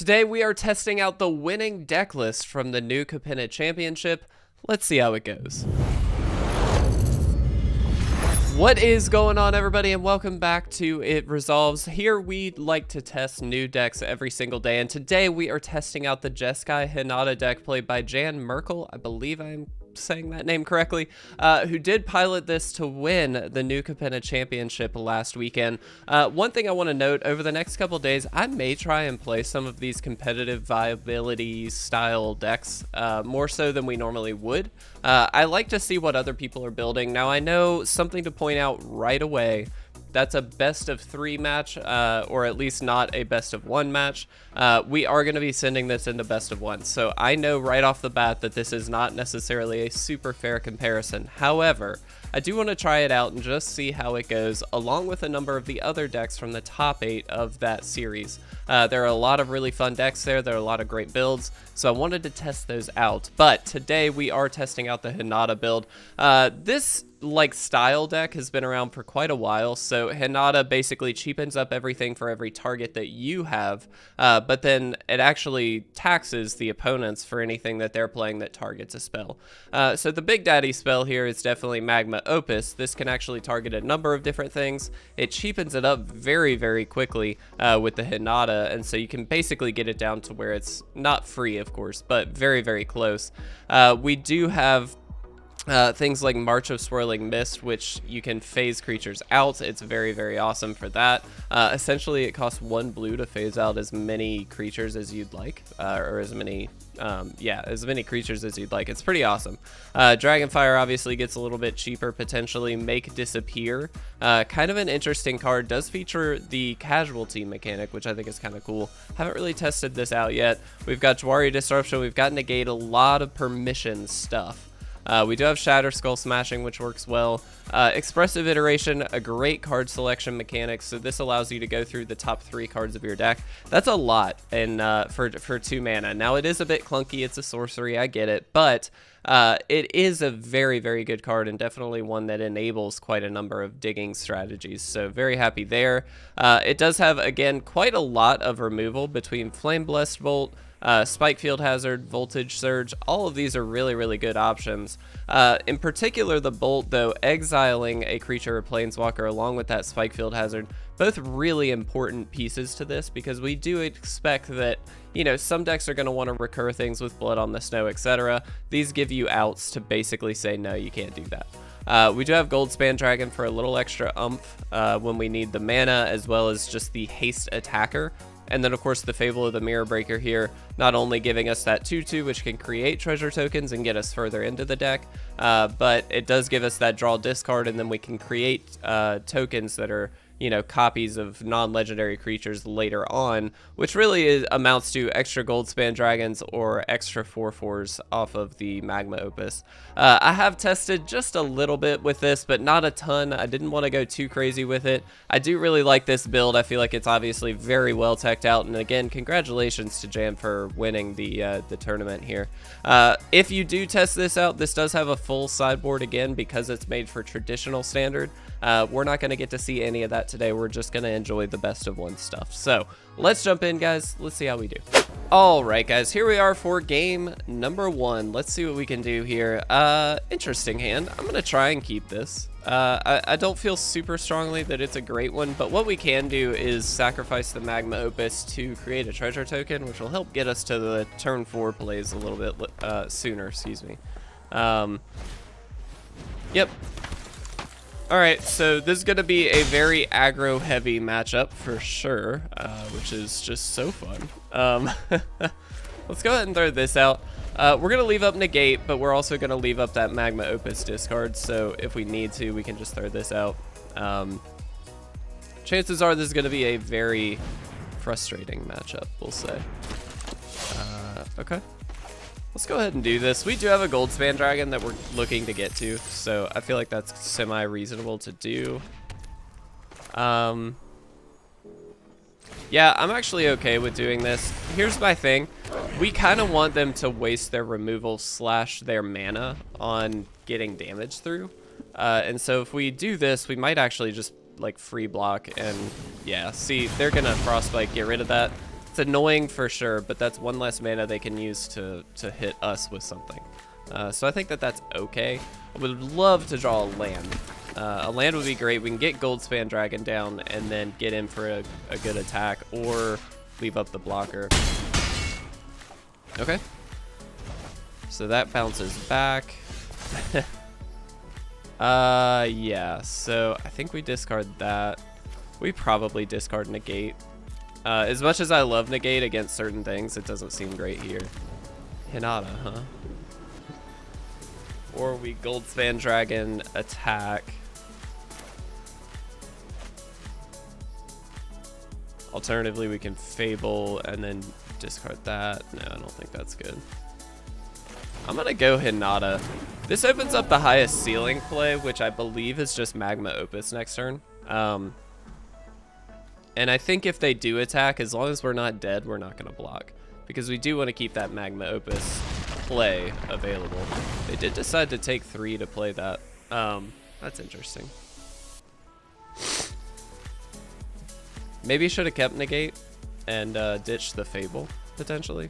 Today we are testing out the winning deck list from the new Capenna Championship. Let's see how it goes. What is going on, everybody, and welcome back to It Resolves. Here we like to test new decks every single day, and today we are testing out the Jeskai Hinata deck played by Jan Merkel. I believe I'm saying that name correctly, who did pilot this to win the new Capenna Championship last weekend. One thing I want to note, over the next couple days, I may try and play some of these competitive viability style decks, more so than we normally would. I like to see what other people are building. Now, I know something to point out right away. That's a best of 3 match, or at least not a best of 1 match. We are going to be sending this into best of 1. So I know right off the bat that this is not necessarily a super fair comparison. However, I do want to try it out and just see how it goes, along with a number of the other decks from the top 8 of that series. There are a lot of really fun decks there. There are a lot of great builds, so I wanted to test those out. But today we are testing out the Hinata build. This style deck has been around for quite a while, so Hinata basically cheapens up everything for every target that you have, but then it actually taxes the opponents for anything that they're playing that targets a spell. So the big daddy spell here is definitely Magma Opus. This can actually target a number of different things. It cheapens it up very, very quickly with the Hinata, and so you can basically get it down to where it's not free, of course, but very, very close. We do have things like March of Swirling Mist, which you can phase creatures out. It's very, very awesome for that. Essentially, it costs 1 blue to phase out as many creatures as you'd like, or as many creatures as you'd like. It's pretty awesome. Dragonfire obviously gets a little bit cheaper, potentially. Make Disappear, kind of an interesting card, does feature the casualty mechanic, which I think is kind of cool. Haven't really tested this out yet. We've got Jwari Disruption, we've got Negate, a lot of permission stuff. We do have Shatterskull Smashing, which works well. Expressive Iteration, a great card selection mechanic, so this allows you to go through the top 3 cards of your deck. That's a lot for 2 mana. Now, it is a bit clunky. It's a sorcery. I get it. But it is a very, very good card, and definitely one that enables quite a number of digging strategies. So very happy there. It does have, again, quite a lot of removal between Flame Blessed Bolt, Spikefield Hazard, Voltage Surge. All of these are really, really good options. In particular, the Bolt, though, exiling a creature or planeswalker along with that Spikefield Hazard, both really important pieces to this, because we do expect that, you know, some decks are going to want to recur things with Blood on the Snow, etc. These give you outs to basically say, no, you can't do that. We do have Goldspan Dragon for a little extra oomph when we need the mana, as well as just the haste attacker. And then, of course, the Fable of the Mirror Breaker here, not only giving us that 2/2, which can create treasure tokens and get us further into the deck, but it does give us that draw discard, and then we can create tokens that are, you know, copies of non-legendary creatures later on, which really amounts to extra Goldspan Dragons or extra 4/4s off of the Magma Opus. I have tested just a little bit with this, but not a ton. I didn't want to go too crazy with it. I do really like this build. I feel like it's obviously very well teched out, and again, congratulations to Jan for winning the tournament here. If you do test this out, this does have a full sideboard again because it's made for traditional standard. We're not going to get to see any of that today. We're just going to enjoy the best of 1 stuff. So let's jump in, guys. Let's see how we do. All right, guys, here we are for game number 1. Let's see what we can do here. Interesting hand. I'm going to try and keep this. I don't feel super strongly that it's a great one, but what we can do is sacrifice the Magma Opus to create a treasure token, which will help get us to the turn 4 plays a little bit sooner, excuse me. Yep. Alright, so this is going to be a very aggro-heavy matchup for sure, which is just so fun. Let's go ahead and throw this out. We're going to leave up Negate, but we're also going to leave up that Magma Opus discard, so if we need to, we can just throw this out. Chances are this is going to be a very frustrating matchup, we'll say. Okay. Let's go ahead and do this. We do have a Goldspan Dragon that we're looking to get to, so I feel like that's semi-reasonable to do. Yeah, I'm actually okay with doing this. Here's my thing. We kind of want them to waste their removal / their mana on getting damage through. And so if we do this, we might actually just, like, free block and, yeah, see, they're going to Frostbite, get rid of that. It's annoying for sure, but that's one less mana they can use to hit us with something. So I think that that's okay. I would love to draw a land. A land would be great. We can get Goldspan Dragon down and then get in for a good attack, or leave up the blocker. Okay. So that bounces back. Yeah, so I think we discard that. We probably discard Negate. As much as I love Negate against certain things, it doesn't seem great here. Hinata, huh? Or we Goldspan Dragon attack. Alternatively, we can Fable and then discard that. No, I don't think that's good. I'm gonna go Hinata. This opens up the highest ceiling play, which I believe is just Magma Opus next turn. And I think if they do attack, as long as we're not dead, we're not gonna block. Because we do want to keep that Magma Opus play available. They did decide to take 3 to play that. That's interesting. Maybe should have kept Negate and ditched the Fable, potentially.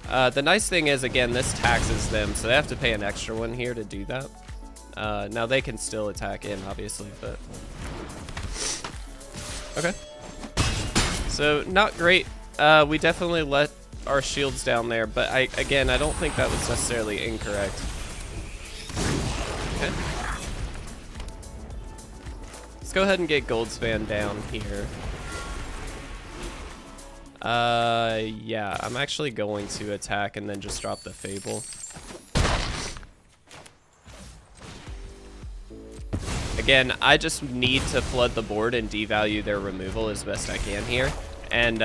The nice thing is, again, this taxes them, so they have to pay an extra one here to do that. Now they can still attack in, obviously, but... Okay. So, not great. We definitely let our shields down there, but again, I don't think that was necessarily incorrect. Okay. Let's go ahead and get Goldspan down here. Yeah, I'm actually going to attack and then just drop the Fable. Again, I just need to flood the board and devalue their removal as best I can here. And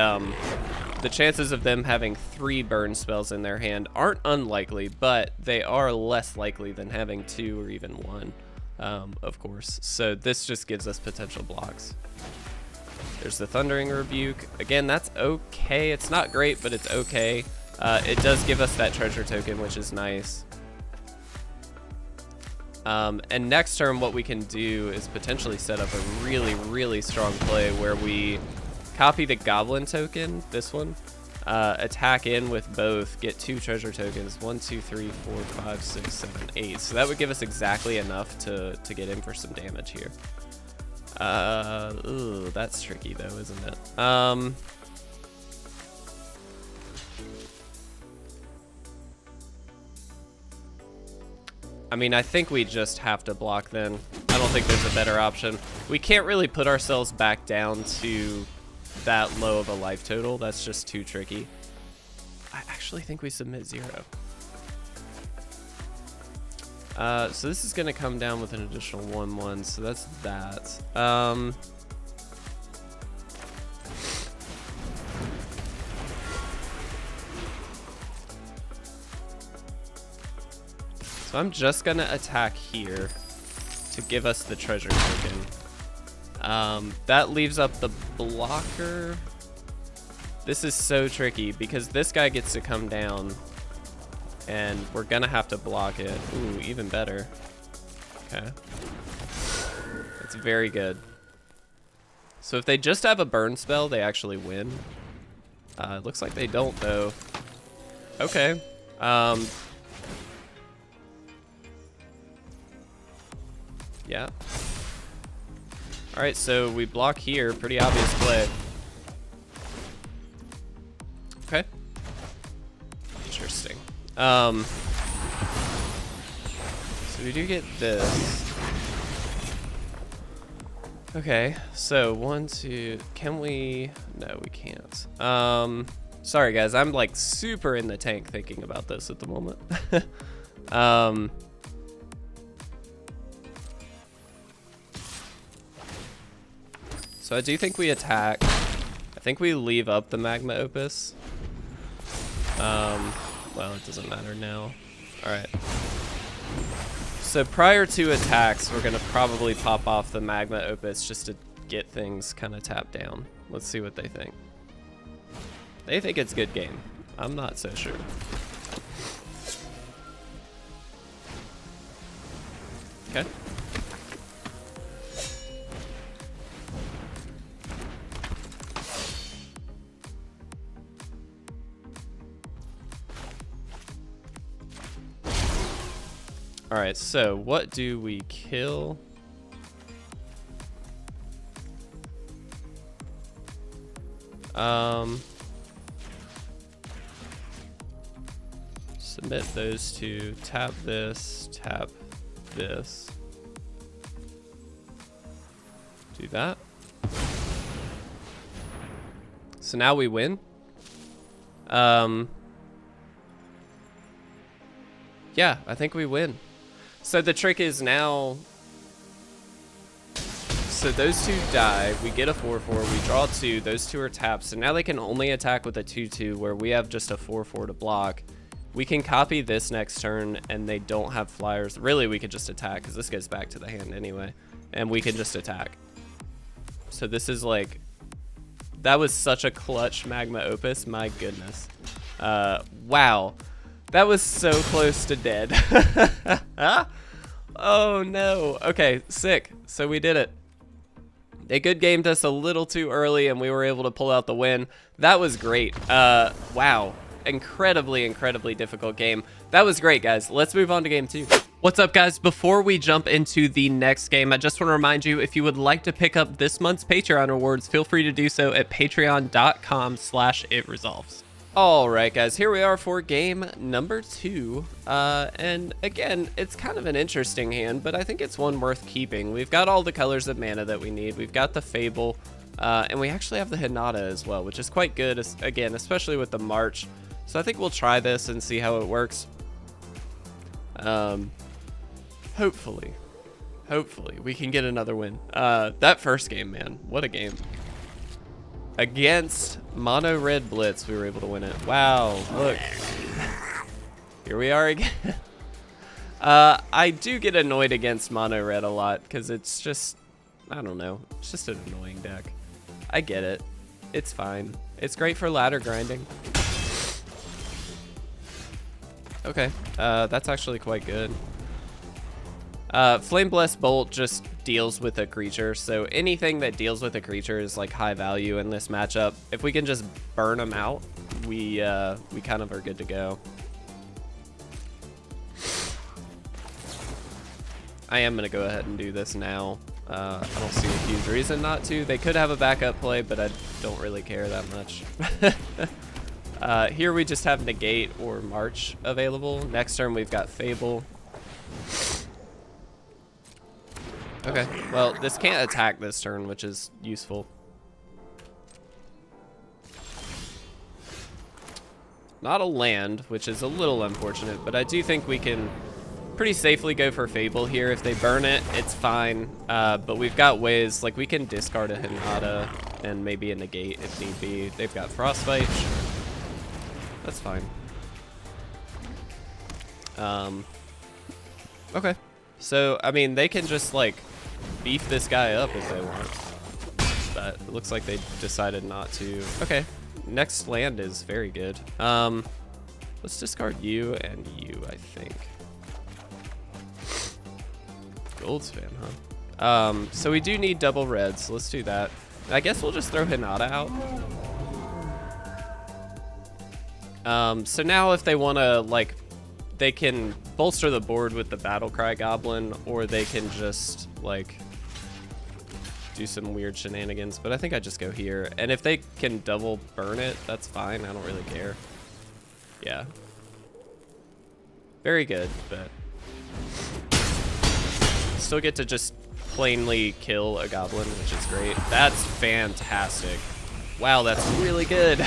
the chances of them having 3 burn spells in their hand aren't unlikely, but they are less likely than having 2 or even 1, of course. So this just gives us potential blocks. There's the Thundering Rebuke. Again, that's okay. It's not great, but it's okay. It does give us that treasure token, which is nice. And next turn, what we can do is potentially set up a really, really strong play where we copy the Goblin token, this one, attack in with both, get 2 treasure tokens, 1, 2, 3, 4, 5, 6, 7, 8. So that would give us exactly enough to get in for some damage here. Ooh, that's tricky though, isn't it? I mean, I think we just have to block then. I don't think there's a better option. We can't really put ourselves back down to that low of a life total. That's just too tricky. I actually think we submit 0. So this is going to come down with an additional 1/1, so that's that. So I'm just going to attack here to give us the treasure token. That leaves up the blocker. This is so tricky because this guy gets to come down and we're going to have to block it. Ooh, even better. Okay. It's very good. So if they just have a burn spell, they actually win. It looks like they don't though. Okay. Yeah. All right, so we block here. Pretty obvious play. Okay. Interesting. So we do get this. Okay, so 1, 2, can we? No, we can't. Sorry guys, I'm like super in the tank thinking about this at the moment. So I do think we attack. I think we leave up the Magma Opus. Well, it doesn't matter now. All right. So prior to attacks, we're gonna probably pop off the Magma Opus just to get things kind of tapped down. Let's see what they think. They think it's good game. I'm not so sure. Okay. All right, so what do we kill? Submit those two, tap this, do that. So now we win. Yeah, I think we win. So the trick is now, so those two die, we get a 4/4, we draw 2, those 2 are tapped, so now they can only attack with a 2/2 where we have just a 4/4 to block. We can copy this next turn and they don't have flyers. Really, we could just attack because this goes back to the hand anyway, and we can just attack. So this is like, that was such a clutch Magma Opus, my goodness. Wow, that was so close to dead. Oh no, okay, sick, so we did it. They good gamed us a little too early and we were able to pull out the win. That was great. Wow, incredibly difficult game. That was great, guys. Let's move on to game 2. What's up, guys? Before we jump into the next game, I just want to remind you, if you would like to pick up this month's Patreon rewards, feel free to do so at patreon.com/itresolves. All right, guys, here we are for game number 2. And again, it's kind of an interesting hand, but I think it's one worth keeping. We've got all the colors of mana that we need. We've got the Fable, and we actually have the Hinata as well, which is quite good, again, especially with the March. So I think we'll try this and see how it works. Hopefully we can get another win. That first game, man, what a game. Against Mono Red Blitz, we were able to win it. Wow, look. Here we are again. I do get annoyed against Mono Red a lot because it's just, I don't know, it's just an annoying deck. I get it. It's fine. It's great for ladder grinding. Okay, that's actually quite good. Flame Blessed Bolt just deals with a creature, so anything that deals with a creature is like high value in this matchup. If we can just burn them out, we kind of are good to go. I am gonna go ahead and do this now. I don't see a huge reason not to. They could have a backup play, but I don't really care that much. Here we just have Negate or March available. Next turn we've got Fable. Okay, well, this can't attack this turn, which is useful. Not a land, which is a little unfortunate, but I do think we can pretty safely go for Fable here. If they burn it, it's fine, but we've got ways, like we can discard a Hinata and maybe a Negate if need be. They've got Frostbite, sure. That's fine. Okay, so, I mean, they can just, like, beef this guy up if they want, but it looks like they decided not to. Okay, next land is very good. Let's discard you and you, I think. Goldspan, huh? So we do need double red, so let's do that. I guess we'll just throw Hinata out. So now if they want to, like, they can bolster the board with the Battlecry Goblin, or they can just, like, do some weird shenanigans, but I think I just go here. And if they can double burn it, that's fine. I don't really care. Yeah. Very good, but still get to just plainly kill a goblin, which is great. That's fantastic. Wow, that's really good.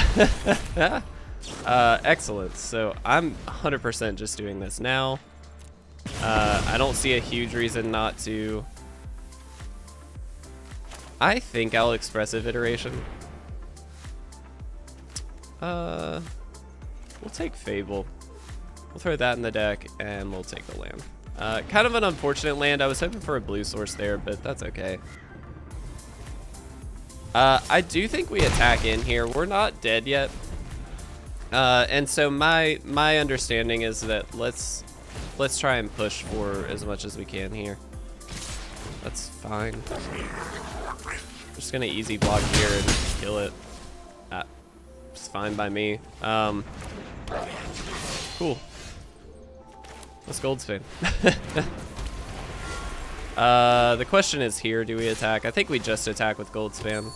Excellent. So I'm 100% just doing this now. I don't see a huge reason not to. I think I'll Expressive Iteration. We'll take Fable. We'll throw that in the deck, and we'll take the land. Kind of an unfortunate land. I was hoping for a blue source there, but that's okay. I do think we attack in here. We're not dead yet. And so my understanding is that let's try and push for as much as we can here. That's fine. I'm just gonna easy block here and kill it. It's fine by me. Cool. Let's Goldspan. The question is here, do we attack? I think we just attack with Goldspan.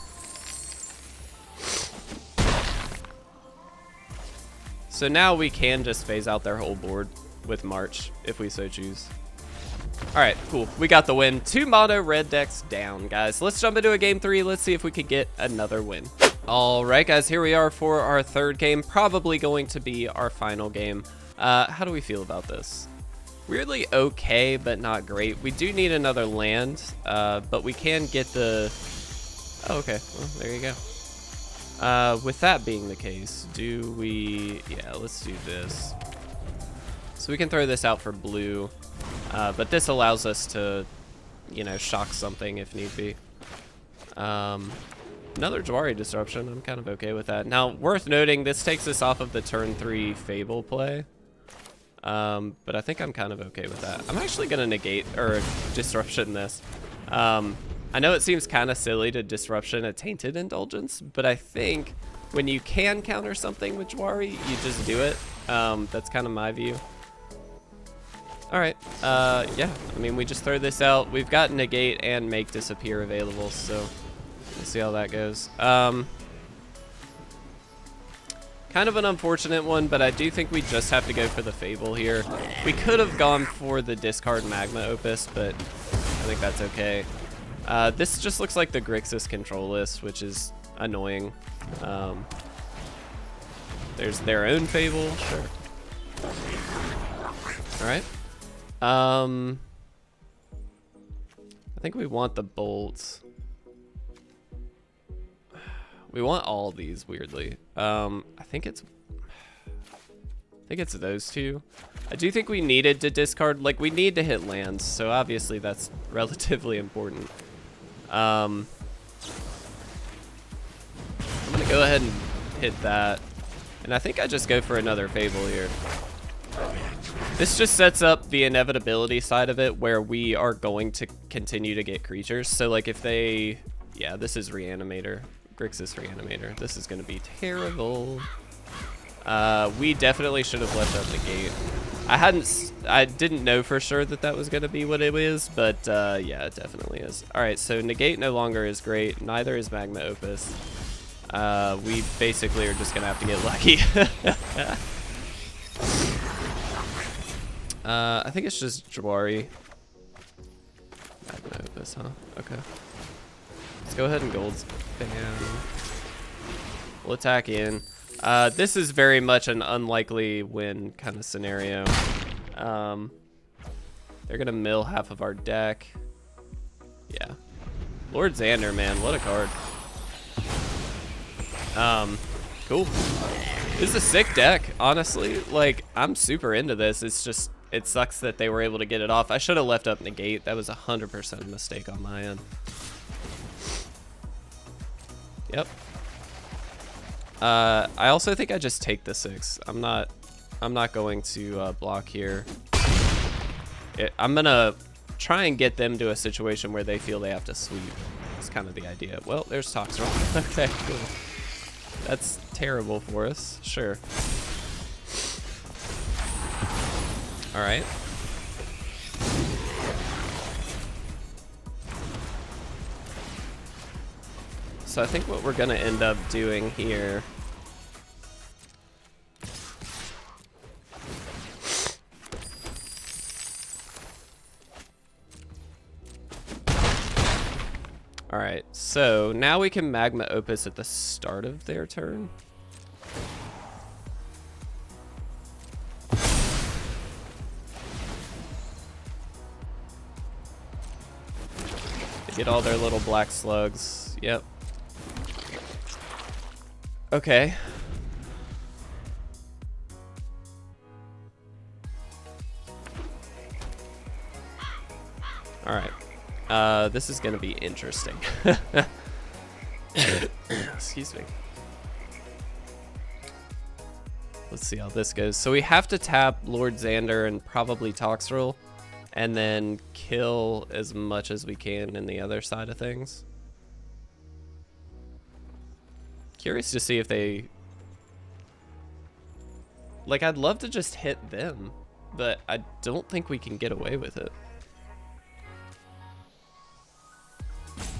So now we can just phase out their whole board with March, if we so choose. Alright, cool. We got the win. 2 mono red decks down, guys. Let's jump into a game 3. Let's see if we could get another win. Alright, guys, here we are for our 3rd game. Probably going to be our final game. How do we feel about this? Weirdly okay, but not great. We do need another land, but we can get the... Oh, okay. Well, there you go. With that being the case, do we... Yeah, let's do this. So we can throw this out for blue, but this allows us to, you know, shock something if need be. Another Jwari Disruption. I'm kind of okay with that. Now, worth noting, this takes us off of the turn 3 Fable play. But I think I'm kind of okay with that. I'm actually going to negate or disruption this. I know it seems kind of silly to disruption a Tainted Indulgence, but I think when you can counter something with Jwari, you just do it. That's kind of my view. All right. Yeah, I mean, we just throw this out. We've got negate and make disappear available, so we'll see how that goes. Kind of an unfortunate one, but I do think we just have to go for the Fable here. We could have gone for the discard Magma Opus, but I think that's okay. This just looks like the Grixis control list, which is annoying. There's their own Fable, sure. All right. I think we want the bolts. We want all these, weirdly. I think it's those two. I do think we needed to discard, like, we need to hit lands, so obviously that's relatively important. I'm gonna go ahead and hit that, and I think I just go for another Fable here. This just sets up the inevitability side of it, where we are going to continue to get creatures. So, like, if they... Yeah, this is Reanimator. Grixis Reanimator. This is going to be terrible. We definitely should have left out Negate. I didn't know for sure that that was going to be what it is, but yeah, it definitely is. All right, so Negate no longer is great. Neither is Magma Opus. We basically are just going to have to get lucky. I think it's just Jwari. Magma Opus, huh? Okay. Let's go ahead and Goldspan. We'll attack in. This is very much an unlikely win kind of scenario. They're gonna mill half of our deck. Yeah. Lord Xander, man, what a card. Cool. This is a sick deck, honestly. Like, I'm super into this. It's just, it sucks that they were able to get it off. I should have left up Negate. That was 100% a mistake on my end. Yep. I also think I just take the 6. I'm not going to block here. I'm gonna try and get them to a situation where they feel they have to sweep. That's kind of the idea. Well, there's Toxtrol. Okay, cool. That's terrible for us. Sure. All right. So I think what we're gonna end up doing here all right, so now we can Magma Opus at the start of their turn. They get all their little black slugs. Yep. Okay. All right. This is gonna be interesting. Excuse me. Let's see how this goes. So we have to tap Lord Xander and probably Toxtrol, and then kill as much as we can in the other side of things. Curious to see if they... Like, I'd love to just hit them, but I don't think we can get away with it.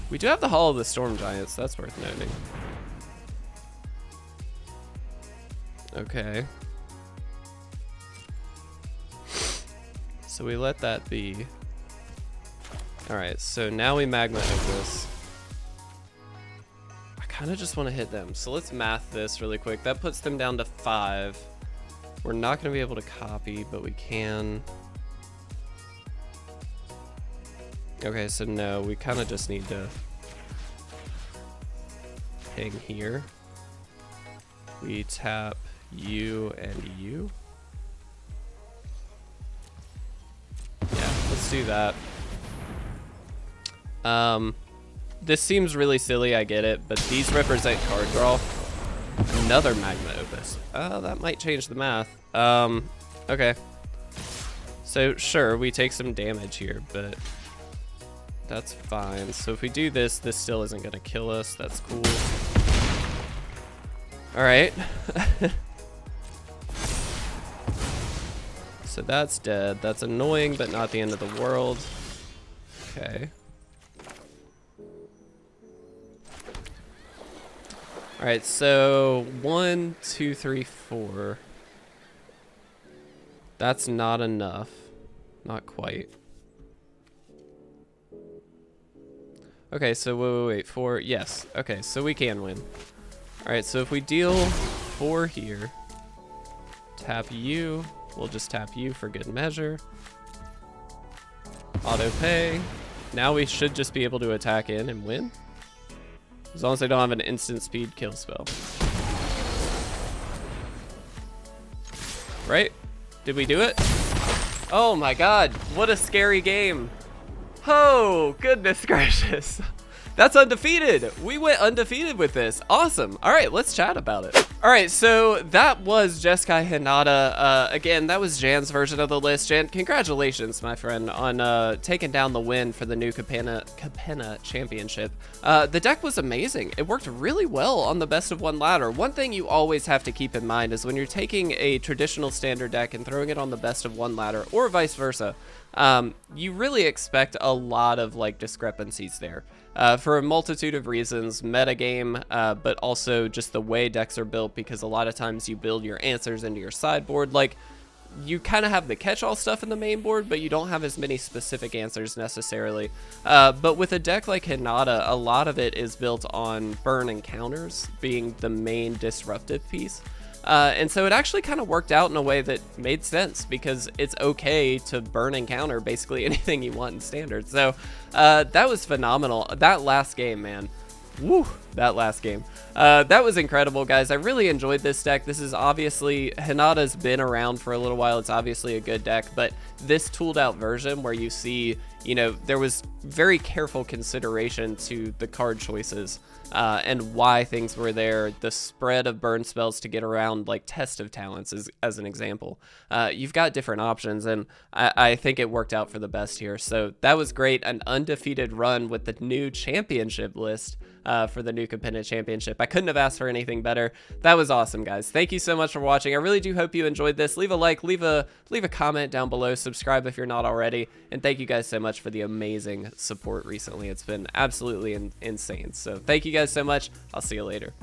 We do have the Hall of the Storm Giants, that's worth noting. Okay. So we let that be. Alright, so now we Magma Opus. I kind of just want to hit them, so let's math this really quick. That puts them down to 5. We're not going to be able to copy, but we can. Okay, so no, we kind of just need to hang here. We tap U and U. Yeah, let's do that. This seems really silly, I get it, but these represent card draw. Another Magma Opus. That might change the math. Okay. So sure, we take some damage here, but that's fine. So if we do this, this still isn't gonna kill us. That's cool. All right. So that's dead. That's annoying, but not the end of the world. Okay. All right, so 1, 2, 3, 4. That's not enough. Not quite. Okay, so wait, 4. Yes. Okay, so we can win. All right, so if we deal 4 here, tap U, we'll just tap U for good measure. Auto pay. Now we should just be able to attack in and win. As long as they don't have an instant speed kill spell. Right? Did we do it? Oh my god, what a scary game. Oh, goodness gracious. That's undefeated. We went undefeated with this. Awesome. All right, let's chat about it. All right, so that was Jeskai Hinata. Again, that was Jan's version of the list. Jan, congratulations, my friend, on taking down the win for the new Capenna Championship. The deck was amazing. It worked really well on the best of one ladder. One thing you always have to keep in mind is when you're taking a traditional standard deck and throwing it on the best of one ladder, or vice versa, you really expect a lot of like discrepancies there. For a multitude of reasons, metagame, but also just the way decks are built, because a lot of times you build your answers into your sideboard. Like, you kind of have the catch-all stuff in the main board, but you don't have as many specific answers necessarily. But with a deck like Hinata, a lot of it is built on burn and counters being the main disruptive piece. And so it actually kind of worked out in a way that made sense, because it's okay to burn and counter basically anything you want in standard. So that was phenomenal. That last game, man. Woo, that last game. That was incredible, guys. I really enjoyed this deck. This is obviously, Hinata's been around for a little while. It's obviously a good deck, but this tooled out version where you see, you know, there was very careful consideration to the card choices and why things were there. The spread of burn spells to get around, like Test of Talents as an example. You've got different options, and I think it worked out for the best here. So that was great. An undefeated run with the new championship list for the new Capenna Championship. I couldn't have asked for anything better. That was awesome, guys. Thank you so much for watching. I really do hope you enjoyed this. Leave a like, leave a comment down below, subscribe if you're not already, and thank you guys so much for the amazing support recently. It's been absolutely insane. So thank you guys so much. I'll see you later.